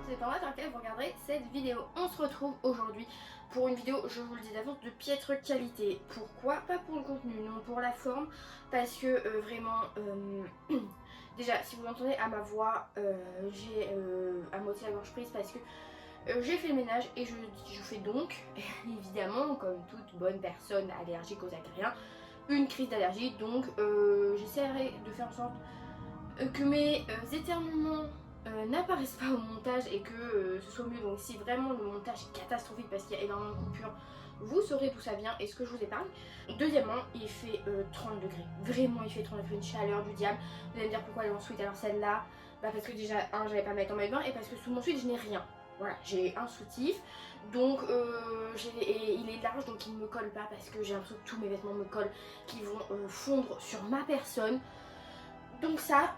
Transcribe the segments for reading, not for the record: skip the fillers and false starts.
c'est pas moi dans laquelle vous regarderez cette vidéo. On se retrouve aujourd'hui pour une vidéo, je vous le dis d'avance, de piètre qualité. Pourquoi? Pas pour le contenu, non, pour la forme, parce que vraiment, déjà si vous entendez à ma voix, j'ai à moitié la gorge prise parce que j'ai fait le ménage et je fais donc, évidemment, comme toute bonne personne allergique aux acariens, une crise d'allergie. Donc j'essaierai de faire en sorte que mes éternuements n'apparaissent pas au montage et que ce soit mieux. Donc si vraiment le montage est catastrophique parce qu'il y a énormément de coupures, vous saurez d'où ça vient et ce que je vous épargne. Deuxièmement, il fait 30 degrés. Vraiment, il fait 30 degrés, une chaleur du diable. Vous allez me dire pourquoi elle est en suite alors celle-là. Bah parce que déjà, j'avais pas à mettre en maillot de bain et parce que sous mon suite, je n'ai rien. Voilà, j'ai un soutif, donc et il est large, donc il ne me colle pas parce que j'ai l'impression que tous mes vêtements me collent, qui vont fondre sur ma personne. Donc ça,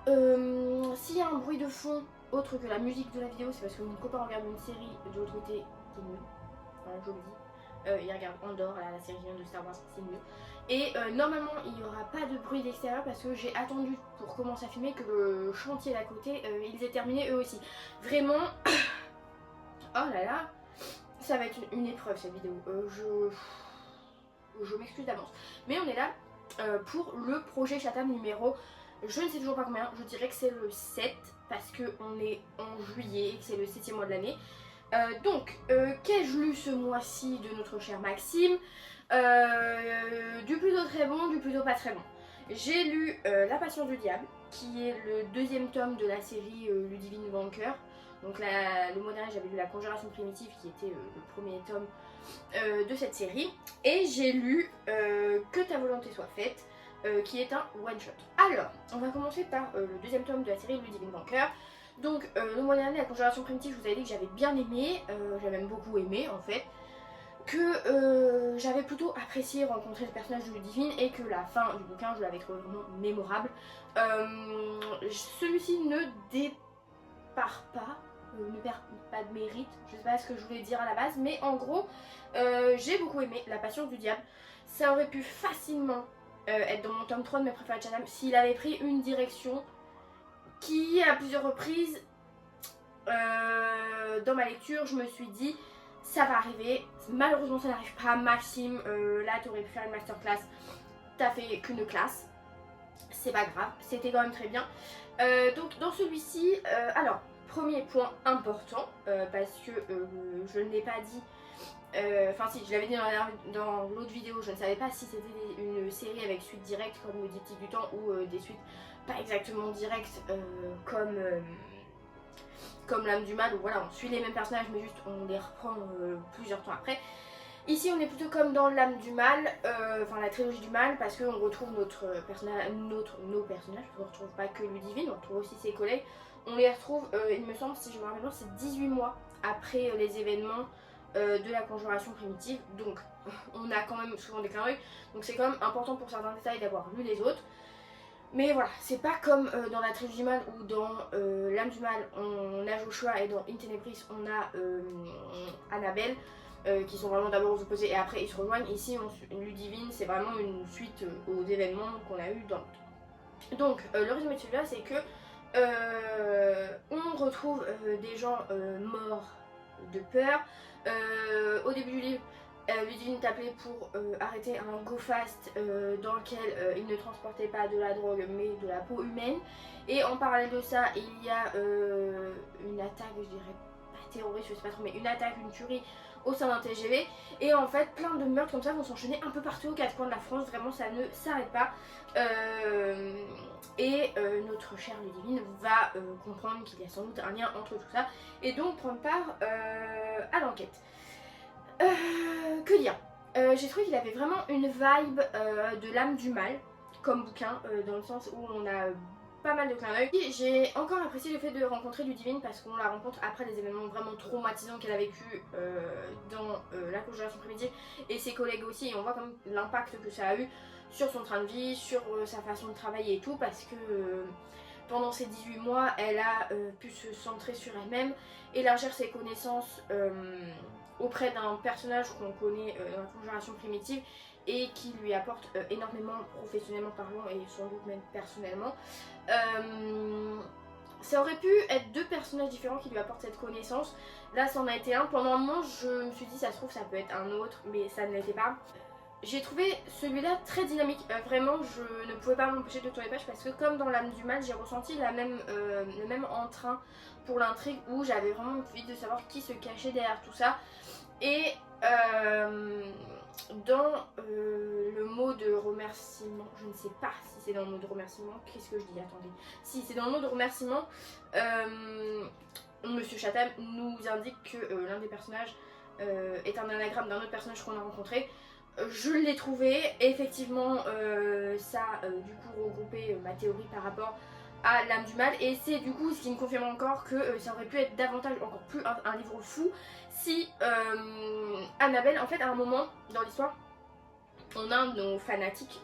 s'il y a un bruit de fond autre que la musique de la vidéo, c'est parce que mon copain regarde une série de l'autre côté qui est nulle. Voilà, je vous le dis. Il regarde Andorre, la série de Star Wars, c'est mieux. Et normalement, il n'y aura pas de bruit d'extérieur parce que j'ai attendu pour commencer à filmer que le chantier d'à côté, ils aient terminé eux aussi. Vraiment, oh là là, ça va être une épreuve cette vidéo. Je m'excuse d'avance. Mais on est là pour le projet Chatham numéro, je ne sais toujours pas combien, je dirais que c'est le 7 parce qu'on est en juillet et que c'est le 7e mois de l'année. Donc, qu'ai-je lu ce mois-ci de notre cher Maxime? Du plutôt très bon, du plutôt pas très bon. J'ai lu La Passion du Diable, qui est le 2e tome de la série Ludivine Vainqueur. Donc le mois dernier j'avais lu La Conjuration Primitive, qui était le premier tome de cette série. Et j'ai lu Que ta volonté soit faite, qui est un one-shot. Alors, on va commencer par le 2e tome de la série Ludivine Vainqueur. Donc le mois dernier, La Conjuration Primitive, je vous avais dit que j'avais bien aimé, j'avais même beaucoup aimé en fait, que j'avais plutôt apprécié rencontrer le personnage de Ludivine et que la fin du bouquin, je l'avais trouvé vraiment mémorable. Celui-ci ne départ pas, ne perd pas de mérite, je sais pas ce que je voulais dire à la base, mais en gros, j'ai beaucoup aimé La Passion du Diable. Ça aurait pu facilement être dans mon tome 3 de mes préférés de Chatham s'il avait pris une direction qui, à plusieurs reprises, dans ma lecture, je me suis dit ça va arriver. Malheureusement, ça n'arrive pas. Maxime, là, t'aurais pu faire une masterclass, t'as fait qu'une classe. C'est pas grave, c'était quand même très bien. Donc, dans celui-ci, alors, premier point important, parce que je ne l'ai pas dit. Enfin si, je l'avais dit dans l'autre vidéo, je ne savais pas si c'était une série avec suite directe comme le Diptyque du Temps ou des suites pas exactement directes comme l'âme du mal, où voilà, on suit les mêmes personnages mais juste on les reprend plusieurs temps après. Ici on est plutôt comme dans l'âme du mal, enfin la trilogie du mal, parce qu'on retrouve nos personnages, on ne retrouve pas que Ludivine, on retrouve aussi ses collègues. On les retrouve, il me semble, si je me rappelle bien, c'est 18 mois après les événements de la Conjuration Primitive, donc on a quand même souvent des clins d'œil, donc c'est quand même important pour certains détails d'avoir lu les autres. Mais voilà, c'est pas comme dans la trilogie du mal ou dans l'âme du mal, on a Joshua, et dans In Tenebris on a Annabelle, qui sont vraiment d'abord aux opposés et après ils se rejoignent. Ici, Ludivine, c'est vraiment une suite aux événements qu'on a eu dans l'autre. Donc, le résumé de celui-là, c'est que on retrouve des gens morts de peur. Au début du livre, Ludivine t'appelait pour arrêter un go fast dans lequel il ne transportait pas de la drogue mais de la peau humaine. Et en parallèle de ça, il y a une attaque, je dirais pas terroriste, je sais pas trop, mais une attaque, une tuerie au sein d'un TGV. Et en fait, plein de meurtres comme ça vont s'enchaîner un peu partout aux 4 coins de la France. Vraiment, ça ne s'arrête pas. Notre chère Ludivine va comprendre qu'il y a sans doute un lien entre tout ça et donc prendre part à l'enquête. Que dire, j'ai trouvé qu'il avait vraiment une vibe de l'âme du mal comme bouquin, dans le sens où on a pas mal de clins d'œil. J'ai encore apprécié le fait de rencontrer Ludivine parce qu'on la rencontre après des événements vraiment traumatisants qu'elle a vécu dans la Conjuration Primitive, et ses collègues aussi, et on voit comme l'impact que ça a eu sur son train de vie, sur sa façon de travailler et tout, parce que pendant ces 18 mois, elle a pu se centrer sur elle-même, élargir ses connaissances auprès d'un personnage qu'on connaît dans la Conjuration Primitive et qui lui apporte énormément professionnellement parlant et sans doute même personnellement. ça aurait pu être deux personnages différents qui lui apportent cette connaissance. Là, ça en a été un. Pendant un moment, je me suis dit, ça se trouve, ça peut être un autre, mais ça ne l'était pas. J'ai trouvé celui-là très dynamique. Vraiment, je ne pouvais pas m'empêcher de tourner les pages parce que, comme dans l'âme du mal, j'ai ressenti le même entrain pour l'intrigue où j'avais vraiment envie de savoir qui se cachait derrière tout ça. Et dans le mot de remerciement, je ne sais pas si c'est dans le mot de remerciement, qu'est-ce que je dis, attendez. Si c'est dans le mot de remerciement, Monsieur Chatham nous indique que l'un des personnages est un anagramme d'un autre personnage qu'on a rencontré. Je l'ai trouvé, effectivement ça du coup regroupé ma théorie par rapport à l'âme du mal, et c'est du coup ce qui me confirme encore que ça aurait pu être davantage, encore plus un livre fou si Annabelle, en fait à un moment dans l'histoire, on a un de nos fanatiques,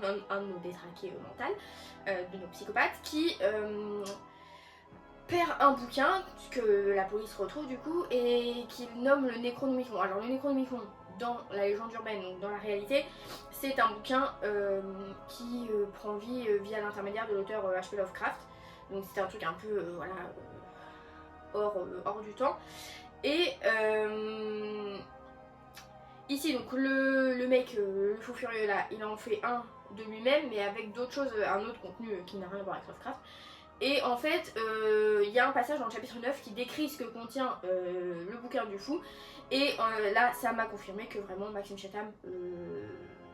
un de nos détraqués mentaux, de nos psychopathes, qui perd un bouquin que la police retrouve du coup et qu'il nomme le Necronomicon. Alors le Necronomicon, dans la légende urbaine, donc dans la réalité, c'est un bouquin qui prend vie via l'intermédiaire de l'auteur H.P. Lovecraft. Donc c'était un truc un peu voilà, hors du temps. Et ici donc le mec, le fou furieux là, il en fait un de lui-même mais avec d'autres choses, un autre contenu qui n'a rien à voir avec Lovecraft. Et en fait, il y a un passage dans le chapitre 9 qui décrit ce que contient le bouquin du fou. Et là, ça m'a confirmé que vraiment Maxime Chatham,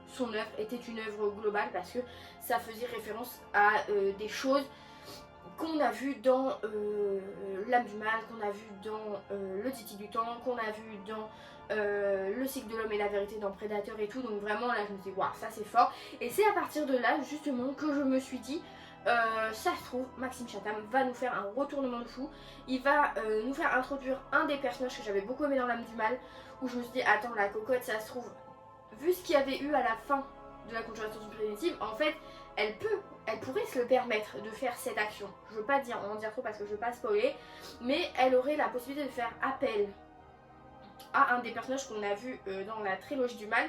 son œuvre était une œuvre globale parce que ça faisait référence à des choses qu'on a vues dans l'âme du mal, qu'on a vu dans le Titi du temps, qu'on a vu dans le cycle de l'homme et la vérité dans Prédateur et tout. Donc vraiment là je me suis dit waouh, ça c'est fort. Et c'est à partir de là justement que je me suis dit ça se trouve, Maxime Chatham va nous faire un retournement de fou. Il va nous faire introduire un des personnages que j'avais beaucoup aimé dans l'âme du mal, où je me suis dit attends, la cocotte, ça se trouve, vu ce qu'il y avait eu à la fin de la conjuration primitive, en fait elle pourrait se le permettre de faire cette action. Je veux pas en dire trop parce que je veux pas spoiler, mais elle aurait la possibilité de faire appel à un des personnages qu'on a vu dans la trilogie du mal,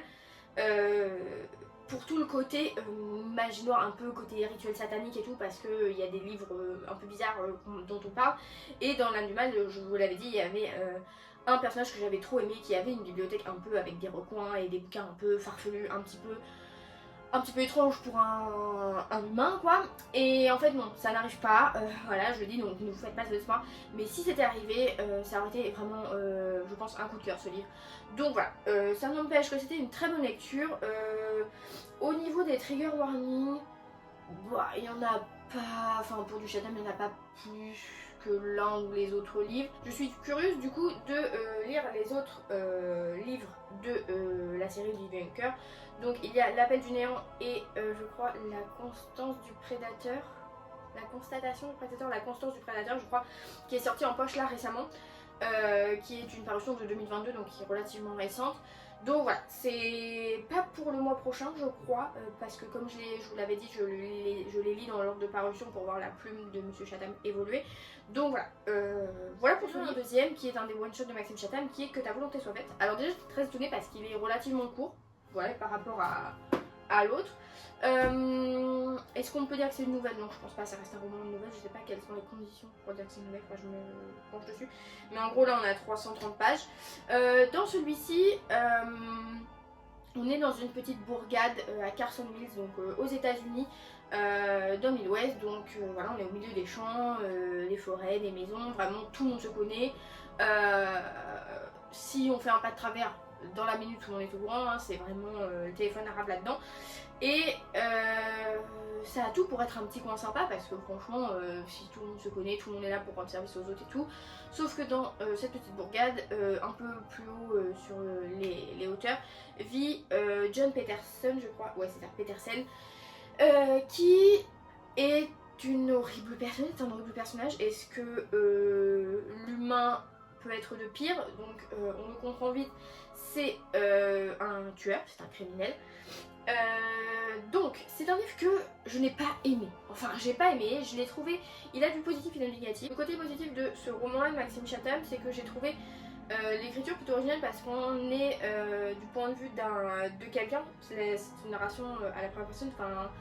pour tout le côté magie noire, un peu côté rituel satanique et tout, parce qu'il y a des livres un peu bizarres dont on parle. Et dans l'âme du mal, je vous l'avais dit, il y avait un personnage que j'avais trop aimé, qui avait une bibliothèque un peu avec des recoins et des bouquins un peu farfelus, un petit peu étrange pour un humain quoi. Et en fait non, ça n'arrive pas, voilà je le dis, donc ne vous faites pas d'espoir, mais si c'était arrivé ça aurait été vraiment je pense un coup de cœur ce livre. Donc voilà, ça n'empêche que c'était une très bonne lecture. Au niveau des trigger warnings, bah, il y en a pas, enfin pour du Chatham il n'y en a pas plus que l'un ou les autres livres. Je suis curieuse du coup de lire les autres livres de la série Living Cœur. Donc il y a l'appel du néant et je crois la constance du prédateur, la constatation du prédateur, la constance du prédateur je crois, qui est sortie en poche là récemment, qui est une parution de 2022 donc qui est relativement récente. Donc voilà, c'est pas pour le mois prochain je crois, parce que comme je vous l'avais dit, je les lis dans l'ordre de parution pour voir la plume de Monsieur Chatham évoluer. Donc voilà, voilà pour ce deuxième qui est un des one-shots de Maxime Chatham, qui est Que ta volonté soit faite. Alors déjà j'étais très étonnée parce qu'il est relativement court, voilà, par rapport à l'autre. Est-ce qu'on peut dire que c'est une nouvelle? Non, je pense pas, ça reste un roman de nouvelle, je sais pas quelles sont les conditions pour dire que c'est une nouvelle, je me penche dessus. Mais en gros là on a 330 pages. Dans celui-ci, on est dans une petite bourgade à Carson Mills, donc aux États-Unis, dans le Midwest. Donc voilà, on est au milieu des champs, des forêts, des maisons, vraiment tout le monde se connaît. Si on fait un pas de travers, dans la minute où on est au courant, hein, c'est vraiment le téléphone arabe là-dedans. Et ça a tout pour être un petit coin sympa parce que franchement, si tout le monde se connaît, tout le monde est là pour rendre service aux autres et tout. Sauf que dans cette petite bourgade, un peu plus haut sur les hauteurs, vit John Peterson, je crois, ouais c'est ça, Peterson, qui est une horrible personne, est un horrible personnage. Est-ce que l'humain peut être de pire? Donc on le comprend vite, c'est un tueur, c'est un criminel. Donc c'est un livre que je n'ai pas aimé, enfin j'ai pas aimé, je l'ai trouvé, il a du positif et du négatif. Le côté positif de ce roman-là de Maxime Chatham, c'est que j'ai trouvé l'écriture plutôt originale parce qu'on est du point de vue de quelqu'un, c'est une narration à la première personne, enfin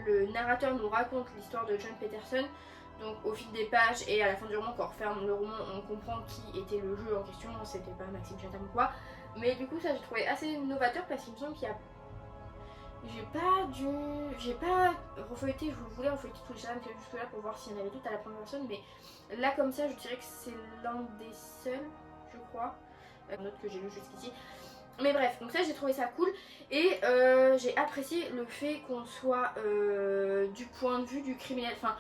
le narrateur nous raconte l'histoire de John Peterson Donc au fil des pages et à la fin du roman, quand on referme le roman, on comprend qui était le jeu en question, c'était pas Maxime Chatham ou quoi. Mais du coup ça j'ai trouvé assez novateur parce qu'il me semble qu'il y a... J'ai pas refeuilleté, je voulais refeuilleter tous les chapitres qu'il y a jusque là pour voir s'il y en avait d'autres à la première personne, mais là comme ça je dirais que c'est l'un des seuls, je crois, un autre que j'ai lu jusqu'ici. Mais bref, donc ça j'ai trouvé ça cool et j'ai apprécié le fait qu'on soit du point de vue du criminel, enfin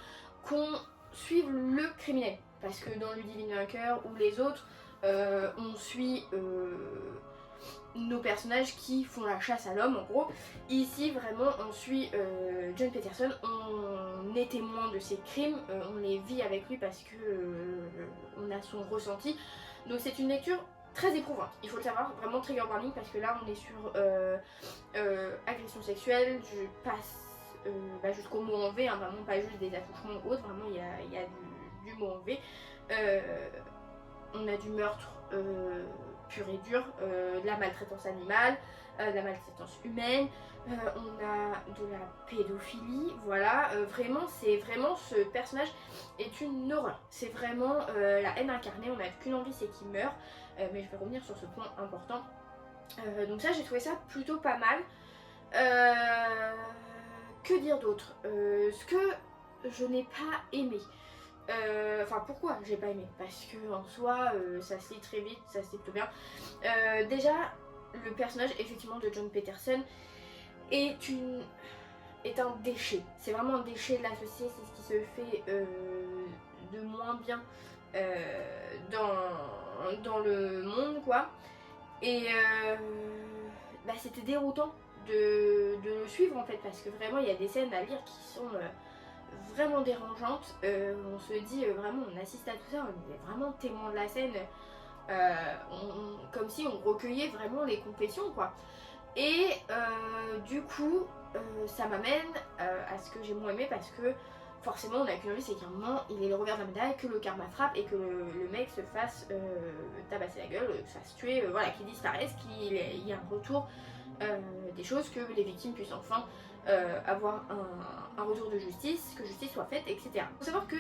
qu'on suive le criminel. Parce que dans Ludivine Vainqueur ou les autres, on suit nos personnages qui font la chasse à l'homme en gros. Ici vraiment on suit John Peterson, on est témoin de ses crimes, on les vit avec lui parce que on a son ressenti. Donc c'est une lecture très éprouvante, il faut le savoir, vraiment trigger warning parce que là on est sur agression sexuelle, je passe jusqu'au mot en V, hein, vraiment pas juste des attouchements ou autre, vraiment il y a du mot en V. On a du meurtre pur et dur, de la maltraitance animale, de la maltraitance humaine, on a de la pédophilie, voilà, vraiment ce personnage est une horreur, c'est vraiment la haine incarnée, on n'a qu'une envie c'est qu'il meurt, mais je vais revenir sur ce point important. Donc ça j'ai trouvé ça plutôt pas mal. Que dire d'autre, ce que je n'ai pas aimé. Enfin pourquoi j'ai pas aimé, parce que en soi ça se lit très vite, ça se lit plutôt bien. Déjà le personnage effectivement de John Peterson est un déchet, c'est vraiment un déchet de la société, c'est ce qui se fait de moins bien dans le monde quoi. Et c'était déroutant de le suivre en fait parce que vraiment il y a des scènes à lire qui sont vraiment dérangeante, on se dit vraiment on assiste à tout ça, on est vraiment témoin de la scène, comme si on recueillait vraiment les confessions quoi. Et du coup ça m'amène à ce que j'ai moins aimé parce que forcément on a qu'une envie, c'est qu'à un moment il est le revers de la médaille, que le karma frappe et que le mec se fasse tabasser la gueule, se fasse tuer, voilà, qu'il disparaisse, qu'il y ait un retour des choses, que les victimes puissent enfin avoir un retour de justice, que justice soit faite, etc. Il faut savoir que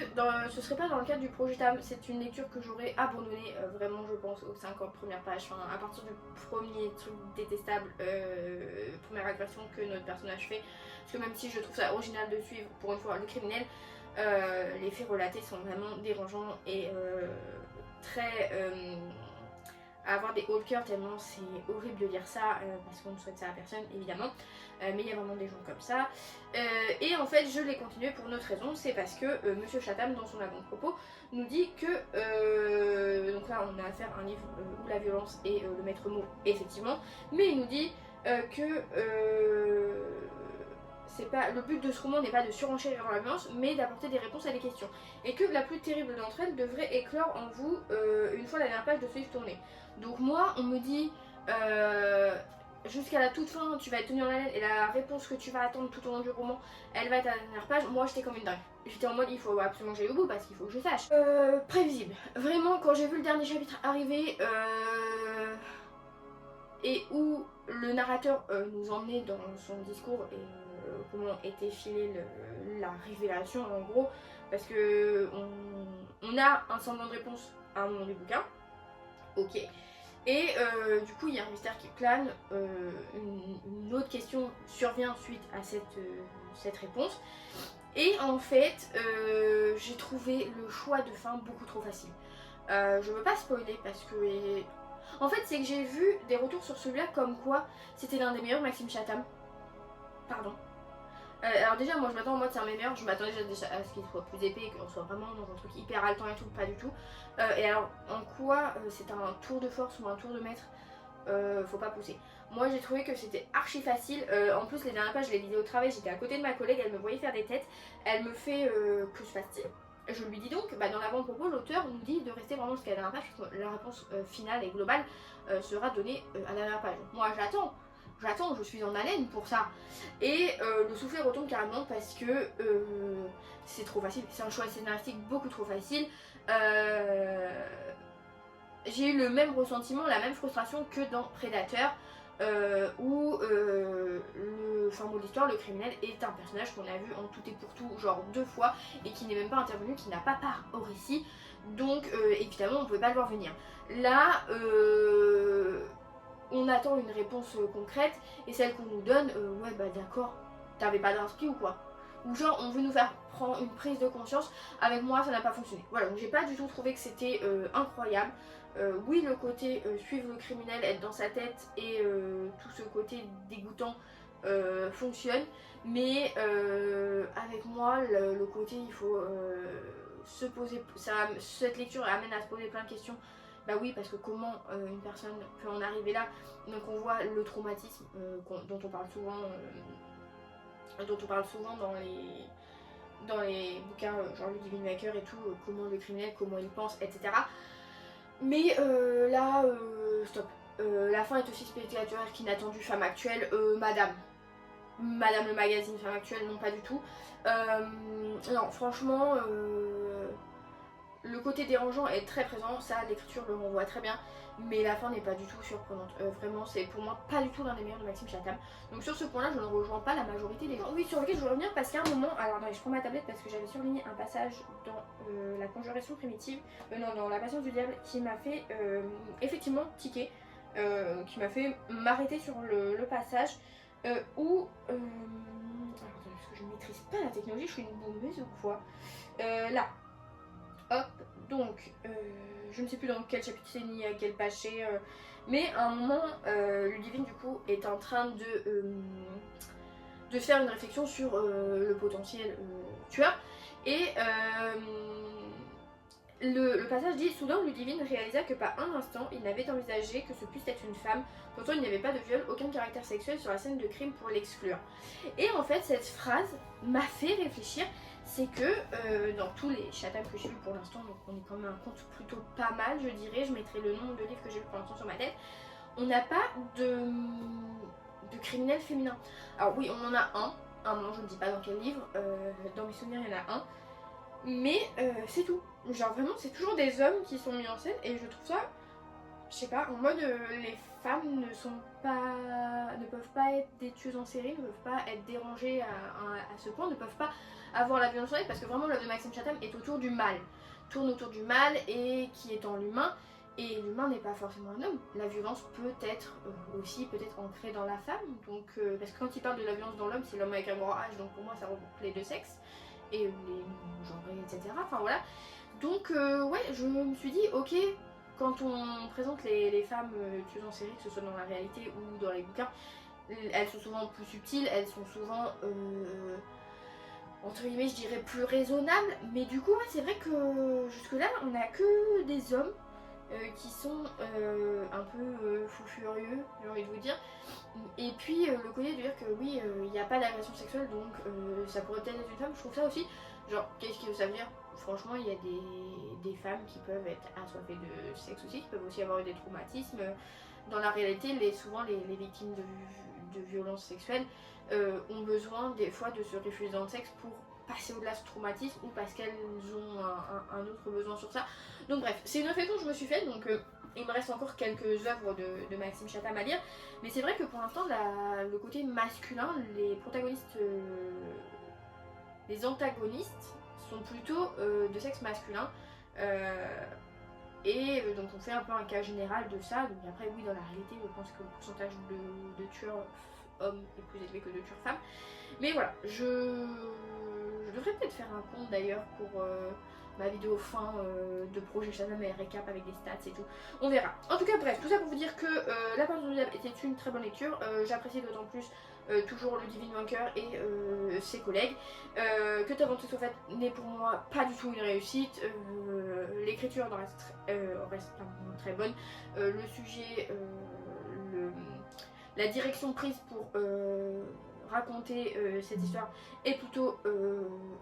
ce serait pas dans le cadre du projet TAM, c'est une lecture que j'aurais abandonnée vraiment je pense aux 50 premières pages, enfin, à partir du premier truc détestable, première agression que notre personnage fait, parce que même si je trouve ça original de suivre pour une fois le criminel, les faits relatés sont vraiment dérangeants et très... à avoir des hauts de cœur tellement c'est horrible de lire ça parce qu'on ne souhaite ça à personne évidemment, mais il y a vraiment des gens comme ça, et en fait je l'ai continué pour une autre raison, c'est parce que Monsieur Chatham dans son avant-propos nous dit que donc là on a affaire à un livre où la violence est le maître mot effectivement, mais il nous dit que c'est pas, le but de ce roman n'est pas de surenchérir dans la violence, mais d'apporter des réponses à des questions. Et que la plus terrible d'entre elles devrait éclore en vous une fois la dernière page de ce livre tourné. Donc moi, on me dit jusqu'à la toute fin, tu vas être tenu en haleine et la réponse que tu vas attendre tout au long du roman, elle va être à la dernière page. Moi, j'étais comme une dingue. J'étais en mode, il faut absolument que j'aille au bout parce qu'il faut que je sache. Prévisible. Vraiment, quand j'ai vu le dernier chapitre arriver et où le narrateur nous emmenait dans son discours et comment était filée la révélation en gros, parce que on a un semblant de réponse à un moment du bouquin, ok, et du coup il y a un mystère qui plane, une autre question survient suite à cette réponse, et en fait j'ai trouvé le choix de fin beaucoup trop facile. Je veux pas spoiler parce que... En fait c'est que j'ai vu des retours sur celui-là comme quoi c'était l'un des meilleurs Maxime Chatham. Pardon. Alors déjà moi je m'attends en mode c'est un meilleur, je m'attendais déjà à ce qu'il soit plus épais et qu'on soit vraiment dans un truc hyper haletant et tout, pas du tout. Et alors en quoi c'est un tour de force ou un tour de maître, faut pas pousser. Moi j'ai trouvé que c'était archi facile, en plus les dernières pages je les lisais au travail, j'étais à côté de ma collègue, elle me voyait faire des têtes, elle me fait que se passe-t-il? Je lui dis donc, dans l'avant-propos l'auteur nous dit de rester vraiment jusqu'à la dernière page, parce que la réponse finale et globale sera donnée à la dernière page. Moi j'attends, je suis en haleine pour ça. Et le soufflet retombe carrément parce que c'est trop facile, c'est un choix scénaristique beaucoup trop facile. J'ai eu le même ressentiment, la même frustration que dans Predator. où le fin mot de l'histoire, le criminel est un personnage qu'on a vu en tout et pour tout genre 2 fois et qui n'est même pas intervenu, qui n'a pas part au récit, donc évidemment on pouvait pas le voir venir. Là on attend une réponse concrète et celle qu'on nous donne, ouais bah d'accord, t'avais pas d'inspi ou quoi? Ou genre on veut nous faire prendre une prise de conscience. Avec moi ça n'a pas fonctionné. Voilà, donc j'ai pas du tout trouvé que c'était incroyable. Oui, le côté suivre le criminel, être dans sa tête et tout ce côté dégoûtant fonctionne, mais avec moi le côté il faut se poser, cette lecture amène à se poser plein de questions. Bah oui, parce que comment une personne peut en arriver là. Donc on voit le traumatisme dont on parle souvent dans les bouquins genre le Divine Maker et tout, comment le criminel, comment il pense, etc. Mais là, stop. La fin est aussi spectaculaire qu'inattendue. Femme actuelle, Madame le magazine Femme actuelle, non pas du tout. Non, franchement, le côté dérangeant est très présent, ça l'écriture le renvoie très bien, mais la fin n'est pas du tout surprenante. Vraiment, c'est pour moi pas du tout l'un des meilleurs de Maxime Chatham. Donc sur ce point-là, je ne rejoins pas la majorité des gens. Oui, sur lequel je veux revenir parce qu'à un moment, alors attendez, je prends ma tablette parce que j'avais surligné un passage dans la conjuration primitive, non, dans la patience du diable, qui m'a fait effectivement tiquer, qui m'a fait m'arrêter sur le passage où... alors attendez, parce que je ne maîtrise pas la technologie, je suis une bombeuse ou quoi. Là. Hop, donc, je ne sais plus dans quel chapitre c'est ni à quel page c'est, mais à un moment, Ludivine du coup est en train de faire une réflexion sur le potentiel tueur, et le passage dit: soudain Ludivine réalisa que pas un instant il n'avait envisagé que ce puisse être une femme, pourtant il n'y avait pas de viol, aucun caractère sexuel sur la scène de crime pour l'exclure. Et en fait cette phrase m'a fait réfléchir. C'est que dans tous les Chatham que j'ai vus pour l'instant, donc on est quand même un compte plutôt pas mal, je dirais, je mettrai le nombre de livres que j'ai vus pour l'instant sur ma tête, on n'a pas de criminel féminin. Alors oui, on en a un moment, je ne dis pas dans quel livre, dans mes souvenirs il y en a un, mais c'est tout. Genre vraiment, c'est toujours des hommes qui sont mis en scène et je trouve ça, je sais pas, en mode les femmes ne peuvent pas être des tueuses en série, ne peuvent pas être dérangées à ce point, ne peuvent pas avoir la violence en elle, parce que vraiment l'œuvre de Maxime Chatham est autour du mal, tourne autour du mal et qui est en l'humain, et l'humain n'est pas forcément un homme. La violence peut être aussi peut-être ancrée dans la femme, donc parce que quand il parle de la violence dans l'homme, c'est l'homme avec un grand H, donc pour moi ça regroupe les deux sexes et les genres, etc. Enfin voilà. Donc ouais, je me suis dit ok, quand on présente les femmes tueuses en série, que ce soit dans la réalité ou dans les bouquins, elles sont souvent plus subtiles, elles sont souvent entre guillemets je dirais plus raisonnables, mais du coup ouais, c'est vrai que jusque là on n'a que des hommes qui sont un peu fous furieux, j'ai envie de vous dire. Et puis le côté de dire que oui, il n'y a pas d'agression sexuelle, donc ça pourrait peut-être être une femme, je trouve ça aussi, genre qu'est-ce que ça veut dire? Franchement, il y a des femmes qui peuvent être assoiffées de sexe aussi, qui peuvent aussi avoir eu des traumatismes. Dans la réalité, souvent les victimes de violences sexuelles ont besoin des fois de se réfugier dans le sexe pour passer au-delà de ce traumatisme ou parce qu'elles ont un autre besoin sur ça. Donc bref, c'est une réflexion que je me suis faite, donc il me reste encore quelques œuvres de Maxime Chatham à lire, mais c'est vrai que pour l'instant le côté masculin, les protagonistes, les antagonistes sont plutôt de sexe masculin, et donc on fait un peu un cas général de ça. Donc après oui, dans la réalité je pense que le pourcentage de tueurs hommes est plus élevé que de tueurs femmes, mais voilà, je devrais peut-être faire un compte d'ailleurs pour ma vidéo fin de projet Chatham et récap avec des stats et tout, on verra. En tout cas bref, tout ça pour vous dire que La Patience du Diable était une très bonne lecture, j'apprécie d'autant plus toujours le Divine Vainqueur et ses collègues, que ta vente soit faite n'est pour moi pas du tout une réussite, l'écriture reste très bonne, le sujet, la direction prise pour raconter cette histoire est plutôt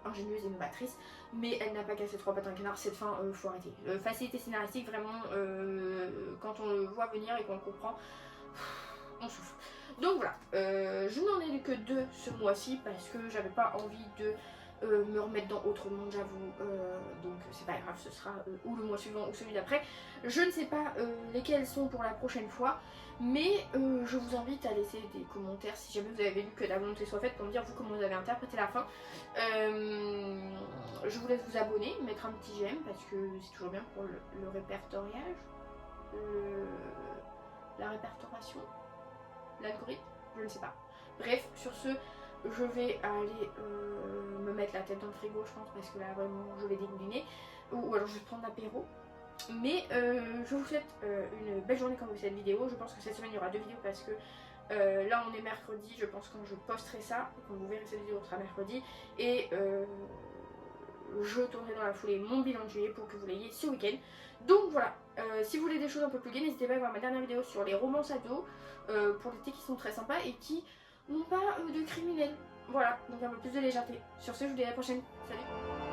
ingénieuse et novatrice, mais elle n'a pas cassé trois pattes à un canard. Cette fin, faut arrêter. Facilité scénaristique, vraiment, quand on le voit venir et qu'on le comprend, on souffle. Donc voilà, je n'en ai lu que 2 ce mois-ci parce que j'avais pas envie de me remettre dans autre monde, j'avoue. Donc c'est pas grave, ce sera ou le mois suivant ou celui d'après. Je ne sais pas lesquels sont pour la prochaine fois. Mais je vous invite à laisser des commentaires si jamais vous avez lu que la volonté soit faite pour me dire vous comment vous avez interprété la fin. Je vous laisse vous abonner, mettre un petit j'aime parce que c'est toujours bien pour le répertoriage, la répertoration, l'algorithme, je ne sais pas. Bref, sur ce, je vais aller me mettre la tête dans le frigo je pense parce que là vraiment je vais dégouliner. Ou alors je vais prendre l'apéro. Mais je vous souhaite une belle journée quand vous voyez cette vidéo. Je pense que cette semaine il y aura 2 vidéos parce que là on est mercredi. Je pense que quand je posterai ça, quand vous verrez cette vidéo, on sera mercredi. Et je tournerai dans la foulée mon bilan de juillet pour que vous l'ayez ce week-end. Donc voilà, si vous voulez des choses un peu plus gaies, n'hésitez pas à voir ma dernière vidéo sur les romances ados pour l'été qui sont très sympas et qui n'ont pas de criminels. Voilà, donc un peu plus de légèreté. Sur ce, je vous dis à la prochaine. Salut!